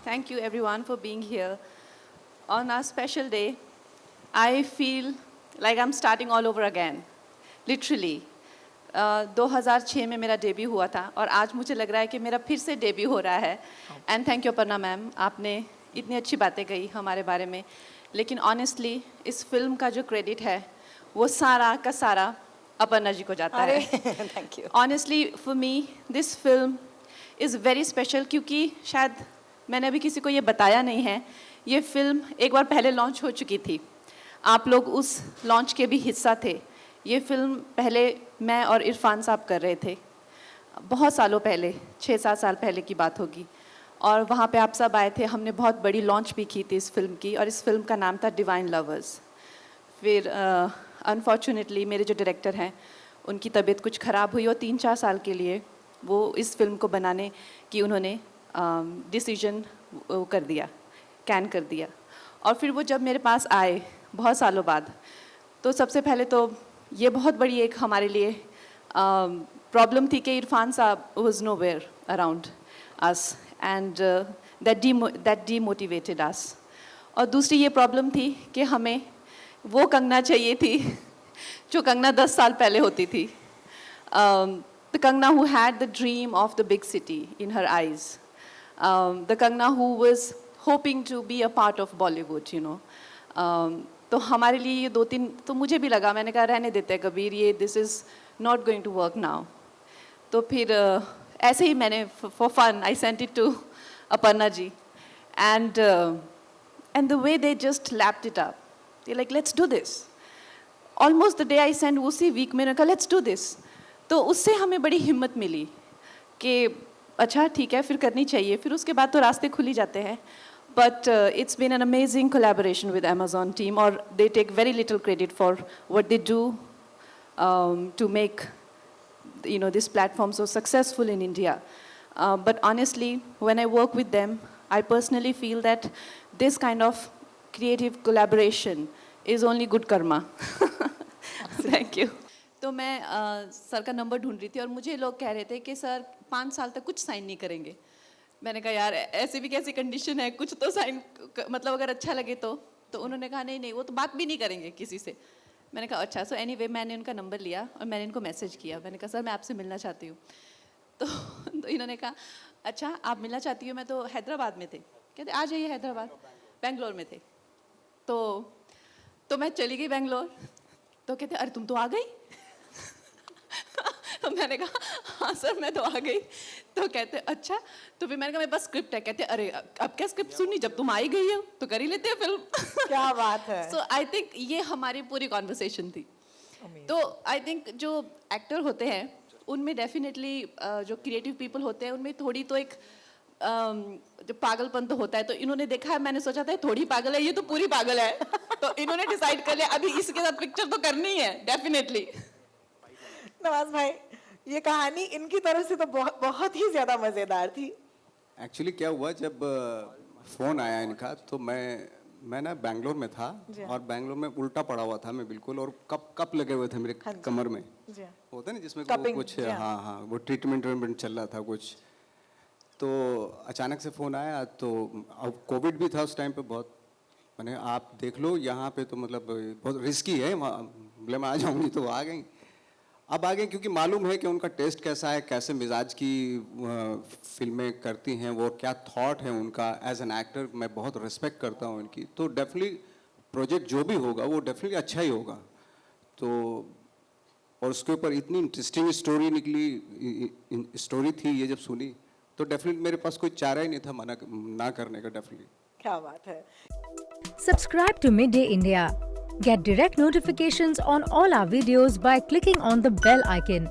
Thank you everyone for being here. On our special day, I feel like I'm starting all over again. Literally. 2006 में मेरा debut हुआ था और आज मुझे लग रहा है कि मेरा फिर से डेब्यू हो रहा है. And thank you Aparna ma'am, आपने इतनी अच्छी बातें कही हमारे बारे में. लेकिन ऑनेस्टली इस फिल्म का जो क्रेडिट है वो सारा का सारा अपर्णा जी को जाता है. Thank you. Honestly for me this film is very special क्योंकि शायद मैंने अभी किसी को ये बताया नहीं है. ये फिल्म एक बार पहले लॉन्च हो चुकी थी. आप लोग उस लॉन्च के भी हिस्सा थे. ये फिल्म पहले मैं और इरफान साहब कर रहे थे, बहुत सालों पहले, 6-7 साल पहले की बात होगी. और वहाँ पे आप सब आए थे. हमने बहुत बड़ी लॉन्च भी की थी इस फिल्म की और इस फिल्म का नाम था डिवाइन लवर्स. फिर अनफॉर्चुनेटली मेरे जो डायरेक्टर हैं उनकी तबीयत कुछ ख़राब हुई और 3-4 साल के लिए वो इस फिल्म को बनाने की उन्होंने डिसीजन कर दिया, कैन कर दिया. और फिर वो जब मेरे पास आए बहुत सालों बाद, तो सबसे पहले तो ये बहुत बड़ी एक हमारे लिए प्रॉब्लम थी कि इरफान साहब was nowhere around us and that demotivated us. और दूसरी ये प्रॉब्लम थी कि हमें वो कंगना चाहिए थी जो कंगना 10 साल पहले होती थी. The Kangna who had the dream of the big city in her eyes. The Kangna who was hoping to be a part of Bollywood, you know. तो हमारे लिए ये 2-3 तो मुझे भी लगा, मैंने कहा रहने देते हैं कबीर, ये this is not going to work now. तो फिर ऐसे ही मैंने for fun I sent it to Aparna ji and the way they just lapped it up. They like let's do this. Almost the day I send उसी week मैंने कहा let's do this. तो उससे हमें बड़ी हिम्मत मिली कि अच्छा ठीक है फिर करनी चाहिए. फिर उसके बाद तो रास्ते खुल ही जाते हैं. But it's been an amazing collaboration with Amazon team और they take very little credit for what they do to make this platform so successful in India. But honestly, when I work with them, I personally feel that this kind of creative collaboration is only good karma. Thank you. तो मैं sir का number ढूंढ रही थी और मुझे लोग कह रहे थे कि सर 5 साल तक कुछ साइन नहीं करेंगे. मैंने कहा यार ऐसी भी कैसी कंडीशन है, कुछ तो साइन मतलब अगर अच्छा लगे तो उन्होंने कहा नहीं वो तो बात भी नहीं करेंगे किसी से. मैंने कहा अच्छा. सो एनीवे मैंने उनका नंबर लिया और मैंने इनको मैसेज किया. मैंने कहा सर मैं आपसे मिलना चाहती हूँ. तो इन्होंने कहा अच्छा आप मिलना चाहती हो, मैं तो हैदराबाद में थे. कहते आ जाइए हैदराबाद. बेंगलोर में थे. तो मैं चली गई बेंगलोर. तो कहते अरे तुम तो आ गई. तो मैंने कहा हाँ सर मैं तो आ गई. तो कहते अच्छा. तो फिर मैंने कहा मेरे पास स्क्रिप्ट है. कहते अरे अब क्या स्क्रिप्ट सुननी, जब तुम आई गई हो तो कर ही लेते हैं फिल्म. क्या बात है. सो आई थिंक ये हमारी पूरी कॉन्वर्सेशन थी. तो आई थिंक जो एक्टर होते हैं उनमें डेफिनेटली जो क्रिएटिव पीपल होते हैं उनमें थोड़ी तो एक जो पागलपन तो होता है. तो इन्होंने देखा है, मैंने सोचा था थोड़ी पागल है, ये तो पूरी पागल है. तो इन्होंने डिसाइड कर लिया अभी इसके साथ पिक्चर तो करनी है डेफिनेटली. नवाज भाई, ये कहानी इनकी तरफ से तो बहुत ही ज्यादा मजेदार थी. एक्चुअली क्या हुआ, जब फ़ोन आया इनका तो मैं ना बैंगलोर में था और बैंगलोर में उल्टा पड़ा हुआ था मैं बिल्कुल. और कप लगे हुए थे मेरे कमर में. होता है ना जिसमें कुछ हाँ वो ट्रीटमेंट चल रहा था कुछ. तो अचानक से फ़ोन आया. तो अब कोविड भी था उस टाइम पे बहुत. मैंने आप देख लो यहाँ पे तो मतलब बहुत रिस्की है, बोले मैं आ जाऊँगी. तो आ गई. अब आ गए क्योंकि मालूम है कि उनका टेस्ट कैसा है, कैसे मिजाज की फिल्में करती हैं वो, क्या थॉट है उनका. एज एन एक्टर मैं बहुत रिस्पेक्ट करता हूँ उनकी. तो डेफिनेटली प्रोजेक्ट जो भी होगा वो डेफिनेटली अच्छा ही होगा. तो और उसके ऊपर इतनी इंटरेस्टिंग स्टोरी थी, ये जब सुनी तो डेफिनेटली मेरे पास कोई चारा ही नहीं था मना ना करने का. डेफिनेटली क्या बात है. Subscribe to Midday India. Get direct notifications on all our videos by clicking on the bell icon.